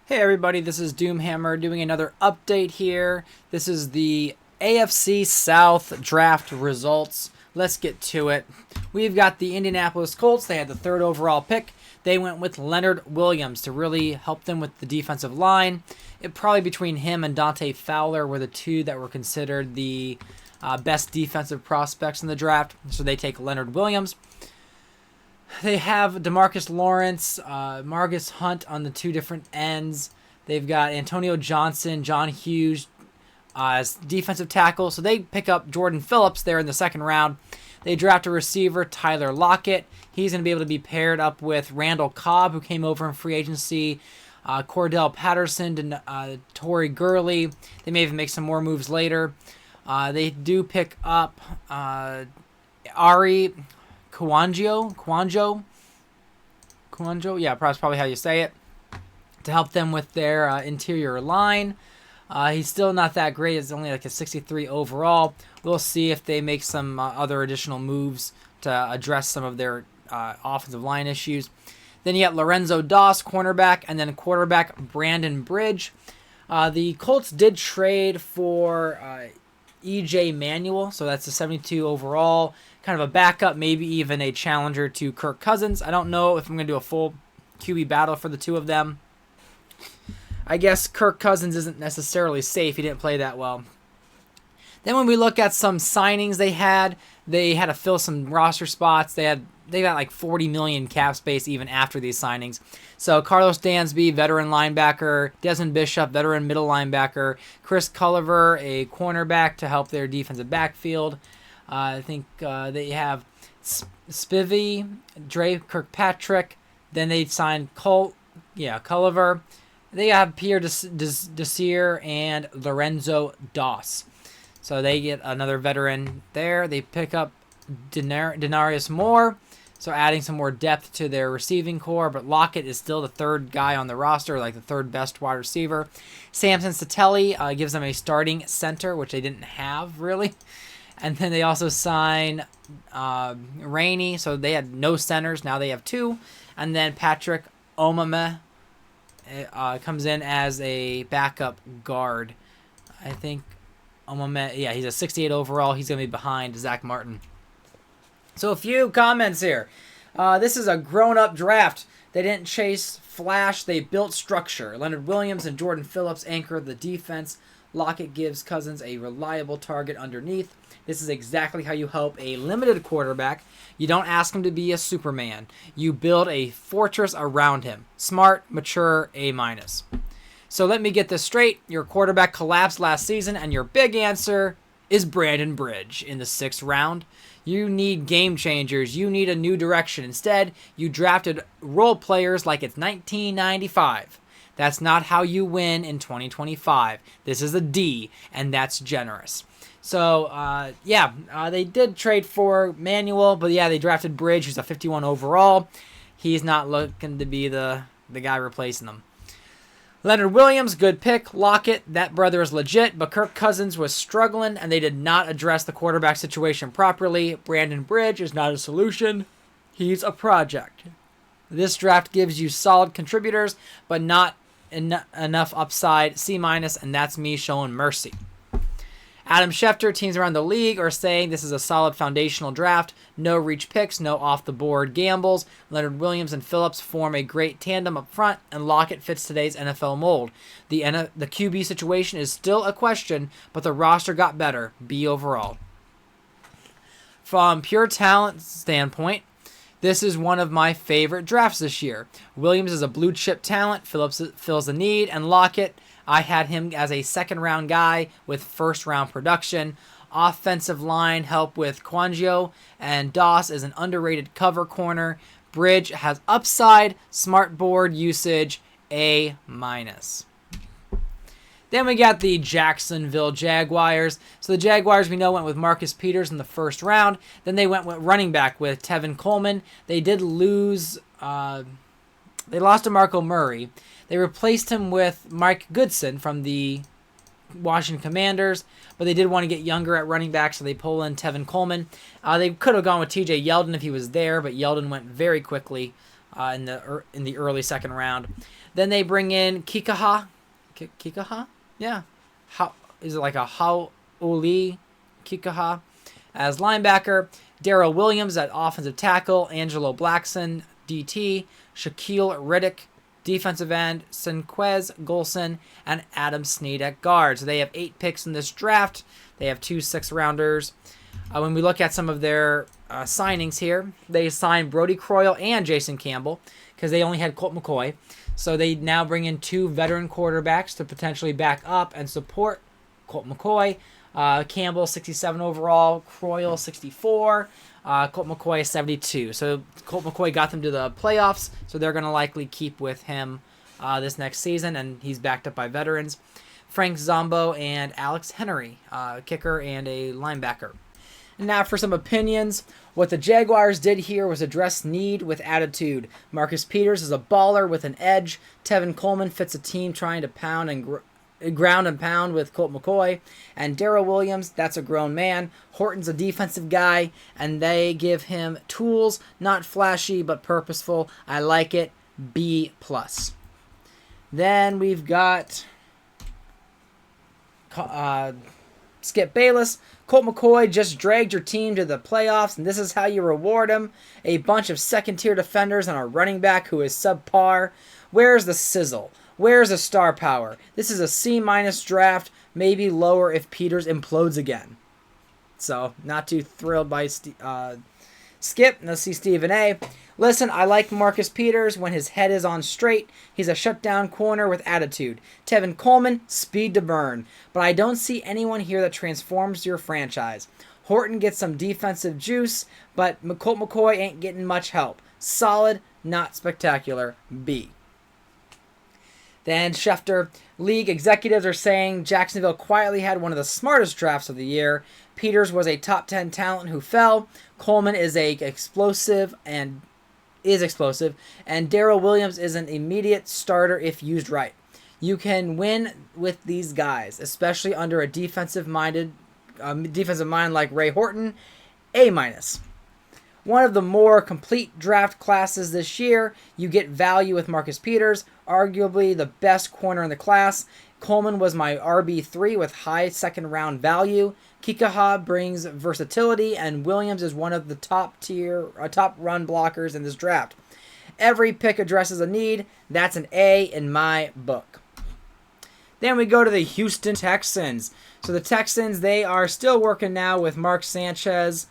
Hey everybody, this is Doomhammer doing another update here. This is the AFC South draft results. Let's get to it. We've got the Indianapolis Colts. They had the third overall pick. They went with Leonard Williams to really help them with the defensive line. It probably between him and Dante Fowler were the two that were considered the best defensive prospects in the draft. So they take Leonard Williams. They have DeMarcus Lawrence, Margus Hunt on the two different ends. They've got Antonio Johnson, John Hughes as defensive tackle. So they pick up Jordan Phillips there in the second round. They draft a receiver, Tyler Lockett. He's going to be able to be paired up with Randall Cobb, who came over in free agency, Cordell Patterson, Torrey Gurley. They may even make some more moves later. They do pick up Ari Kouandjio, yeah, that's probably how you say it, to help them with their interior line. He's still not that great. It's only like a 63 overall. We'll see if they make some other additional moves to address some of their offensive line issues. Then you got Lorenzo Doss, cornerback, and then quarterback Brandon Bridge. The Colts did trade for E.J. Manuel, so that's a 72 overall, kind of a backup, maybe even a challenger to Kirk Cousins. I don't know if I'm going to do a full QB battle for the two of them. I guess Kirk Cousins isn't necessarily safe. He didn't play that well. Then when we look at some signings they had to fill some roster spots. They got like $40 million cap space even after these signings. So Carlos Dansby, veteran linebacker, Desmond Bishop, veteran middle linebacker, Chris Culliver, a cornerback to help their defensive backfield. I think they have Spivey, Dre Kirkpatrick. Then they signed Culliver. They have Pierre Desir and Lorenzo Doss. So they get another veteran there. They pick up Denarius Moore, so adding some more depth to their receiving core. But Lockett is still the third guy on the roster, like the third best wide receiver. Samson Satelli gives them a starting center, which they didn't have really. And then they also sign Rainey, so they had no centers. Now they have two. And then Patrick Omameh comes in as a backup guard. I think Omameh, yeah, he's a 68 overall. He's going to be behind Zach Martin. So a few comments here. This is a grown-up draft. They didn't chase flash. They built structure. Leonard Williams and Jordan Phillips anchor the defense. Lockett gives Cousins a reliable target underneath. This is exactly how you help a limited quarterback. You don't ask him to be a Superman. You build a fortress around him. Smart, mature, A-. So let me get this straight. Your quarterback collapsed last season, and your big answer is Brandon Bridge in the 6th round. You need game changers. You need a new direction. Instead, you drafted role players like it's 1995. That's not how you win in 2025. This is a D, and that's generous. So, they did trade for Manuel, but yeah, they drafted Bridge, who's a 51 overall. He's not looking to be the guy replacing him. Leonard Williams, good pick. Lockett, that brother is legit, but Kirk Cousins was struggling, and they did not address the quarterback situation properly. Brandon Bridge is not a solution. He's a project. This draft gives you solid contributors, but not enough upside, C-, and that's me showing mercy. Adam Schefter, teams around the league are saying this is a solid foundational draft. No reach picks, no off-the-board gambles. Leonard Williams and Phillips form a great tandem up front, and Lockett fits today's NFL mold. The QB situation is still a question, but the roster got better. B overall. From pure talent standpoint, this is one of my favorite drafts this year. Williams is a blue-chip talent. Phillips fills the need, and Lockett, I had him as a second-round guy with first-round production. Offensive line help with Kouandjio, and Doss is an underrated cover corner. Bridge has upside, smart board usage, A-. Then we got the Jacksonville Jaguars. So the Jaguars, we know, went with Marcus Peters in the first round. Then they went with running back with Tevin Coleman. They did lose... they lost to Marco Murray. They replaced him with Mike Goodson from the Washington Commanders, but they did want to get younger at running back, so they pull in Tevin Coleman. They could have gone with TJ Yeldon if he was there, but Yeldon went very quickly in the early second round. Then they bring in Kikaha, yeah, how is it like a Haoli Kikaha as linebacker? Darrell Williams at offensive tackle, Angelo Blackson DT, Shaquille Riddick defensive end, Senquez Golson, and Adam Snead at guard. So they have 8 picks in this draft. They have 2 6th-rounders. When we look at some of their signings here, they signed Brody Croyle and Jason Campbell because they only had Colt McCoy. So they now bring in 2 veteran quarterbacks to potentially back up and support Colt McCoy. Campbell, 67 overall, Croyle, 64, Colt McCoy, 72. So Colt McCoy got them to the playoffs, so they're going to likely keep with him this next season, and he's backed up by veterans. Frank Zombo and Alex Henry, kicker and a linebacker. And now for some opinions. What the Jaguars did here was address need with attitude. Marcus Peters is a baller with an edge. Tevin Coleman fits a team trying to ground and pound with Colt McCoy. And Darrell Williams, that's a grown man. Horton's a defensive guy, and they give him tools, not flashy but purposeful. I like it. B+. Then we've got Skip Bayless. Colt McCoy just dragged your team to the playoffs, and this is how you reward him. A bunch of second-tier defenders and a running back who is subpar. Where's the sizzle? Where's the star power? This is a C- draft, maybe lower if Peters implodes again. So, not too thrilled by Skip. Let's see Stephen A. Listen, I like Marcus Peters when his head is on straight. He's a shutdown corner with attitude. Tevin Coleman, speed to burn. But I don't see anyone here that transforms your franchise. Horton gets some defensive juice, but Colt McCoy ain't getting much help. Solid, not spectacular. B. Then Schefter, league executives are saying Jacksonville quietly had one of the smartest drafts of the year. Peters was a top 10 talent who fell. Coleman is explosive, and Darrell Williams is an immediate starter if used right. You can win with these guys, especially under a defensive mind like Ray Horton. A-. One of the more complete draft classes this year. You get value with Marcus Peters, arguably the best corner in the class. Coleman was my RB3 with high second-round value. Kikaha brings versatility, and Williams is one of the top run blockers in this draft. Every pick addresses a need. That's an A in my book. Then we go to the Houston Texans. So the Texans, they are still working now with Mark Sanchez.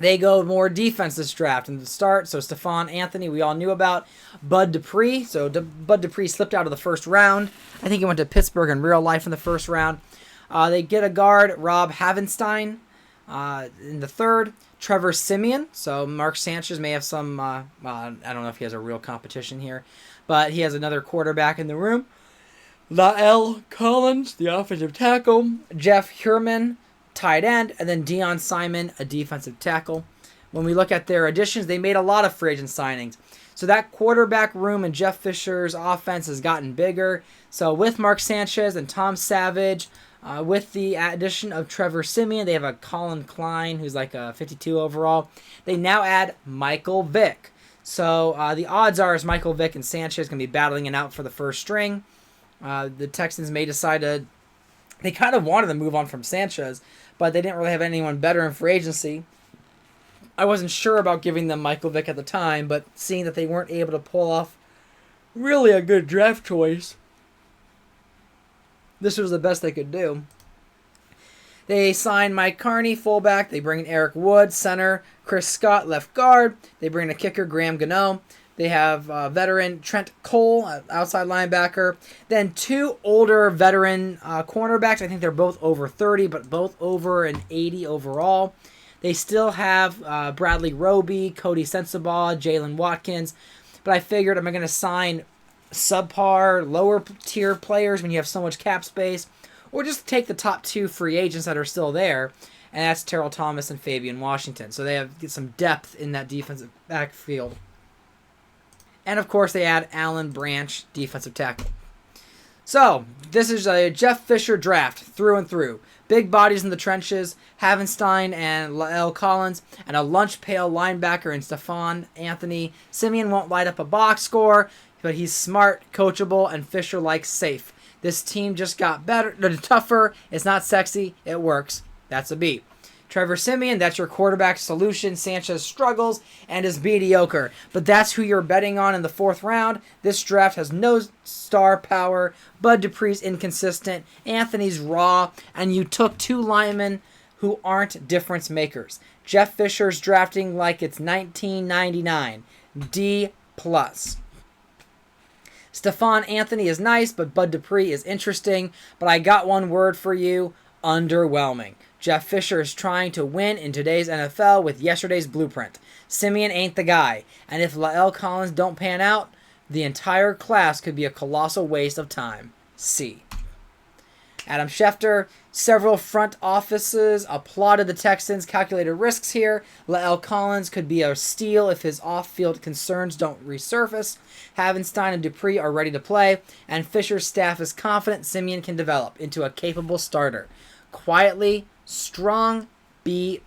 They go more defense this draft in the start. So Stephon Anthony, we all knew about. Bud Dupree. So Bud Dupree slipped out of the first round. I think he went to Pittsburgh in real life in the first round. They get a guard, Rob Havenstein, in the third. Trevor Siemian. So Mark Sanchez may have some, I don't know if he has a real competition here, but he has another quarterback in the room. Lael Collins, the offensive tackle. Jeff Hurman, tight end, and then Deion Simon, a defensive tackle. When we look at their additions, they made a lot of free agent signings. So that quarterback room in Jeff Fisher's offense has gotten bigger. So with Mark Sanchez and Tom Savage, with the addition of Trevor Siemian, they have a Colin Klein, who's like a 52 overall. They now add Michael Vick. So the odds are is Michael Vick and Sanchez going to be battling it out for the first string. The Texans may decide to... They kind of wanted to move on from Sanchez, but they didn't really have anyone better in free agency. I wasn't sure about giving them Michael Vick at the time, but seeing that they weren't able to pull off really a good draft choice, this was the best they could do. They signed Mike Carney, fullback. They bring in Eric Wood, center. Chris Scott, left guard. They bring in a kicker, Graham Gano. They have veteran Trent Cole, outside linebacker. Then 2 older veteran cornerbacks. I think they're both over 30, but both over an 80 overall. They still have Bradley Roby, Cody Sensabaugh, Jalen Watkins. But I figured, am I going to sign subpar, lower tier players when you have so much cap space? Or just take the top 2 free agents that are still there. And that's Terrell Thomas and Fabian Washington. So they have some depth in that defensive backfield. And, of course, they add Alan Branch, defensive tackle. So, this is a Jeff Fisher draft through and through. Big bodies in the trenches, Havenstein and Lael Collins, and a lunch pail linebacker in Stephon Anthony. Simeon won't light up a box score, but he's smart, coachable, and Fisher likes safe. This team just got better, tougher. It's not sexy. It works. That's a B. Trevor Simeon, that's your quarterback solution. Sanchez struggles and is mediocre. But that's who you're betting on in the 4th round. This draft has no star power. Bud Dupree's inconsistent. Anthony's raw. And you took 2 linemen who aren't difference makers. Jeff Fisher's drafting like it's 1999. D+. Stephon Anthony is nice, but Bud Dupree is interesting. But I got one word for you. Underwhelming. Jeff Fisher is trying to win in today's NFL with yesterday's blueprint. Simeon ain't the guy. And if Lael Collins don't pan out, the entire class could be a colossal waste of time. C. Adam Schefter, several front offices applauded the Texans' calculated risks here. Lael Collins could be a steal if his off-field concerns don't resurface. Havenstein and Dupree are ready to play, and Fisher's staff is confident Simeon can develop into a capable starter. Quietly, strong, B+.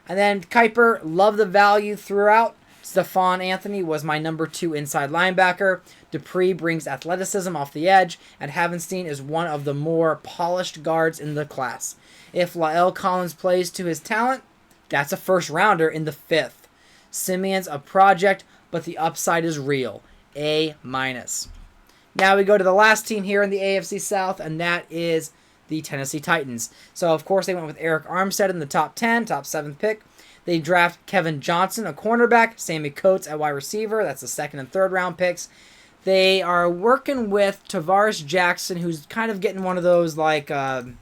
And then Kuiper, love the value throughout. Stephon Anthony was my number 2 inside linebacker. Dupree brings athleticism off the edge, and Havenstein is one of the more polished guards in the class. If Lael Collins plays to his talent, that's a first rounder in the 5th. Simeon's a project, but the upside is real. A-. Now we go to the last team here in the AFC South, and that is the Tennessee Titans. So, of course, they went with Eric Armstead in the top 10, top 7th pick. They draft Kevin Johnson, a cornerback, Sammy Coates at wide receiver. That's the 2nd and 3rd round picks. They are working with Tavares Jackson, who's kind of getting one of those like Matt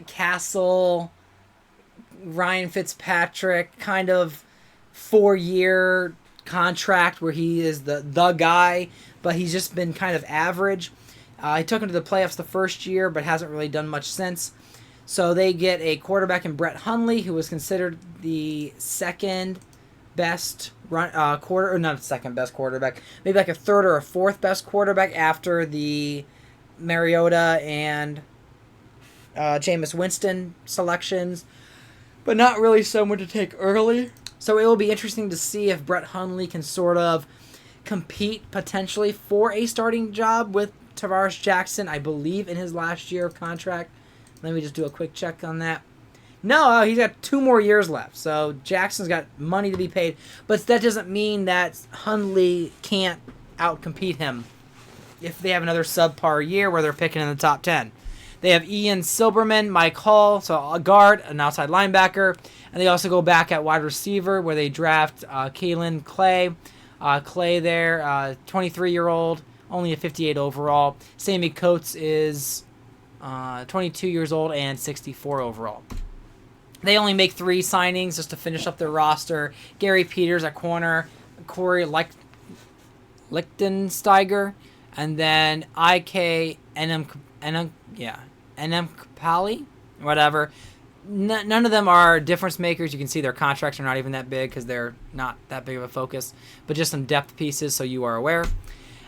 Castle, Ryan Fitzpatrick kind of 4-year contract where he is the guy, but he's just been kind of average. He took him to the playoffs the first year, but hasn't really done much since. So they get a quarterback in Brett Hundley, who was considered the second best not second best quarterback, maybe like a 3rd or a 4th best quarterback after the Mariota and Jameis Winston selections, but not really someone to take early. So it will be interesting to see if Brett Hundley can sort of compete potentially for a starting job with Tavares Jackson, I believe, in his last year of contract. Let me just do a quick check on that. No, he's got 2 more years left. So Jackson's got money to be paid. But that doesn't mean that Hundley can't outcompete him if they have another subpar year where they're picking in the top 10. They have Ian Silberman, Mike Hall, so a guard, an outside linebacker. And they also go back at wide receiver where they draft Kalen Clay. Clay there, 23-year-old, only a 58 overall. Sammy Coates is 22 years old and 64 overall. They only make 3 signings just to finish up their roster. Gary Peters at corner, Corey Lichtensteiger, and then IK NM Kapali, whatever. None of them are difference makers. You can see their contracts are not even that big because they're not that big of a focus, but just some depth pieces so you are aware.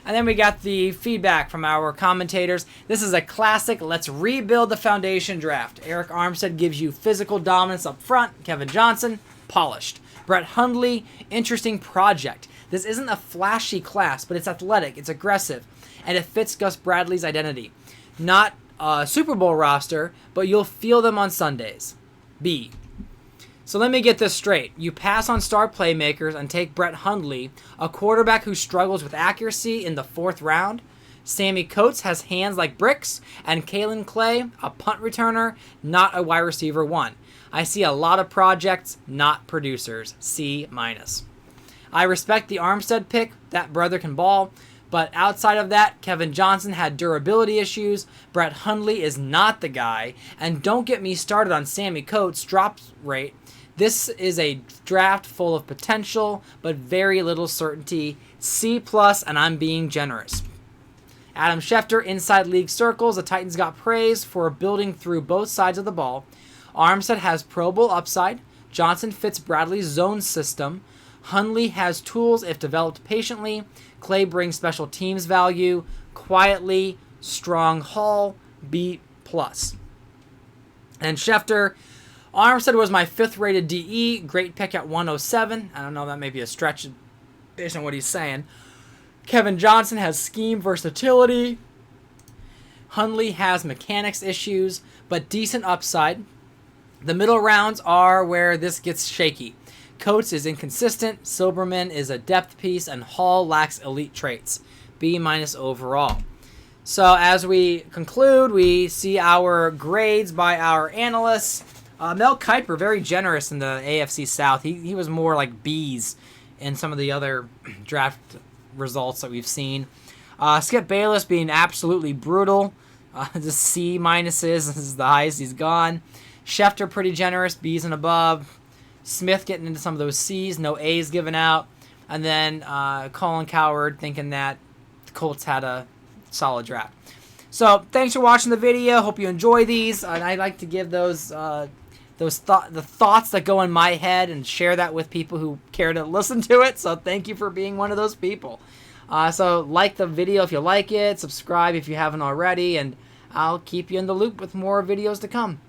And then we got the feedback from our commentators. This is a classic let's rebuild the foundation draft. Eric Armstead gives you physical dominance up front. Kevin Johnson, polished. Brett Hundley, interesting project. This isn't a flashy class, but it's athletic, it's aggressive, and it fits Gus Bradley's identity. Not a Super Bowl roster, but you'll feel them on Sundays. B. So let me get this straight. You pass on star playmakers and take Brett Hundley, a quarterback who struggles with accuracy in the 4th round. Sammy Coates has hands like bricks, and Kalen Clay, a punt returner, not a wide receiver 1. I see a lot of projects, not producers. C-. I respect the Armstead pick. That brother can ball. But outside of that, Kevin Johnson had durability issues. Brett Hundley is not the guy. And don't get me started on Sammy Coates' drop rate. This is a draft full of potential, but very little certainty. C+, and I'm being generous. Adam Schefter, inside league circles. The Titans got praise for building through both sides of the ball. Armstead has Pro Bowl upside. Johnson fits Bradley's zone system. Hundley has tools if developed patiently. Clay brings special teams value. Quietly strong haul, B+. And Schefter, Armstead was my 5th rated DE. Great pick at 107. I don't know, that may be a stretch based on what he's saying. Kevin Johnson has scheme versatility. Hundley has mechanics issues, but decent upside. The middle rounds are where this gets shaky. Coates is inconsistent, Silberman is a depth piece, and Hall lacks elite traits. B- overall. So as we conclude, we see our grades by our analysts. Mel Kiper, very generous in the AFC South. He was more like B's in some of the other draft results that we've seen. Skip Bayless being absolutely brutal. Just C minuses. This is the highest he's gone. Schefter pretty generous, B's and above. Smith getting into some of those C's, no A's given out. And then Colin Cowherd thinking that the Colts had a solid draft. So thanks for watching the video. Hope you enjoy these. And I like to give those the thoughts that go in my head and share that with people who care to listen to it. So thank you for being one of those people. So like the video if you like it, subscribe if you haven't already, and I'll keep you in the loop with more videos to come.